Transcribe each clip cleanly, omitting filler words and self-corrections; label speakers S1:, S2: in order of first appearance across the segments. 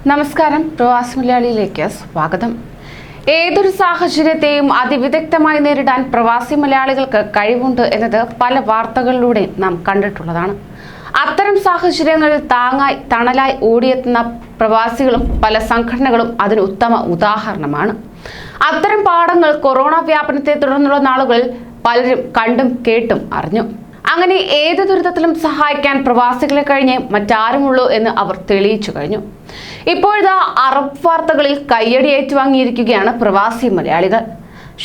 S1: നമസ്കാരം, പ്രവാസി മലയാളിയിലേക്ക് സ്വാഗതം. ഏതൊരു സാഹചര്യത്തെയും അതിവിദഗ്ധമായി നേരിടാൻ പ്രവാസി മലയാളികൾക്ക് കഴിവുണ്ട് എന്നത് പല വാർത്തകളിലൂടെയും നാം കണ്ടിട്ടുള്ളതാണ്. അത്തരം സാഹചര്യങ്ങളിൽ താങ്ങായി തണലായി ഓടിയെത്തുന്ന പ്രവാസികളും പല സംഘടനകളും അതിന് ഉത്തമ ഉദാഹരണമാണ്. അത്തരം പാഠങ്ങൾ കൊറോണ വ്യാപനത്തെ തുടർന്നുള്ള നാളുകളിൽ പലരും കണ്ടും കേട്ടും അറിഞ്ഞു. അങ്ങനെ ഏത് ദുരിതത്തിലും സഹായിക്കാൻ പ്രവാസികളെ കഴിഞ്ഞേ മറ്റാരുമുള്ളൂ എന്ന് അവർ തെളിയിച്ചു കഴിഞ്ഞു. ഇപ്പോഴിതാ അറബ് വാർത്തകളിൽ കയ്യടി ഏറ്റുവാങ്ങിയിരിക്കുകയാണ് പ്രവാസി മലയാളികൾ.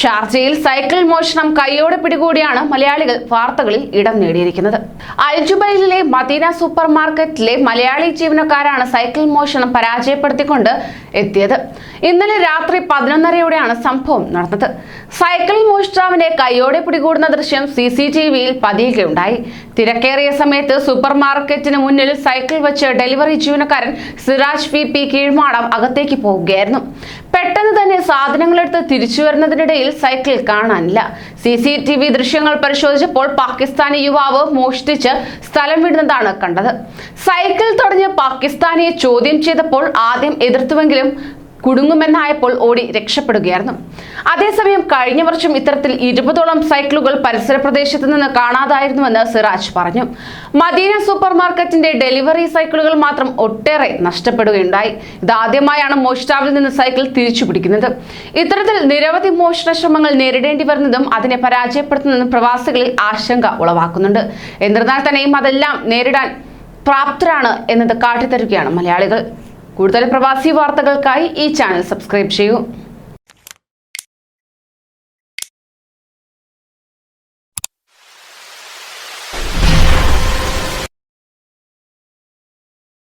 S1: ഷാർജയിൽ സൈക്കിൾ മോഷണം കൈയോടെ പിടികൂടിയാണ് മലയാളികൾ വാർത്തകളിൽ ഇടം നേടിയിരിക്കുന്നത്. അൽജുബൈലിലെ മദീന സൂപ്പർ മാർക്കറ്റിലെ മലയാളി ജീവനക്കാരാണ് സൈക്കിൾ മോഷണം പരാജയപ്പെടുത്തിക്കൊണ്ട് എത്തിയത്. ഇന്നലെ രാത്രി 11:30-യോടെയാണ് സംഭവം നടന്നത്. സൈക്കിൾ മോഷ്ടാവിനെ കൈയോടെ പിടികൂടുന്ന ദൃശ്യം CCTV-യിൽ പതിയുകയുണ്ടായി. തിരക്കേറിയ സമയത്ത് സൂപ്പർ മാർക്കറ്റിന് മുന്നിൽ സൈക്കിൾ വെച്ച് ഡെലിവറി ജീവനക്കാരൻ സിറാജ് VP കീഴ്മാടം അകത്തേക്ക് പോവുകയായിരുന്നു. പെട്ടെന്ന് തന്നെ സാധനങ്ങളെടുത്ത് തിരിച്ചു വരുന്നതിനിടയിൽ സൈക്കിൾ കാണാനില്ല. CCTV ദൃശ്യങ്ങൾ പരിശോധിച്ചപ്പോൾ പാകിസ്ഥാനി യുവാവ് മോഷ്ടിച്ച് സ്ഥലം വിടുന്നതാണ് കണ്ടത്. സൈക്കിൾ തടഞ്ഞ് പാകിസ്ഥാനിയെ ചോദ്യം ചെയ്തപ്പോൾ ആദ്യം എതിർത്തുവെങ്കിലും കുടുങ്ങുമെന്നായപ്പോൾ ഓടി രക്ഷപ്പെടുകയായിരുന്നു. അതേസമയം കഴിഞ്ഞ വർഷം ഇത്തരത്തിൽ 20ഓളം സൈക്കിളുകൾ പരിസര പ്രദേശത്ത് നിന്ന് കാണാതായിരുന്നുവെന്ന് സിറാജ് പറഞ്ഞു. മദീന സൂപ്പർ മാർക്കറ്റിന്റെ ഡെലിവറി സൈക്കിളുകൾ മാത്രം ഒട്ടേറെ നഷ്ടപ്പെടുകയുണ്ടായി. ഇതാദ്യമായാണ് മോഷ്ടാവിൽ നിന്ന് സൈക്കിൾ തിരിച്ചു പിടിക്കുന്നത്. ഇത്തരത്തിൽ നിരവധി മോഷണ ശ്രമങ്ങൾ നേരിടേണ്ടി വരുന്നതും അതിനെ പരാജയപ്പെടുത്തുന്നതും പ്രവാസികളിൽ ആശങ്ക ഉളവാക്കുന്നുണ്ട്. എന്നിരുന്നാൽ തന്നെയും അതെല്ലാം നേരിടാൻ പ്രാപ്തരാണ് എന്നത് കാട്ടിത്തരുകയാണ് മലയാളികൾ. കൂടുതൽ പ്രവാസി വാർത്തകൾക്കായി ഈ ചാനൽ സബ്സ്ക്രൈബ് ചെയ്യൂ.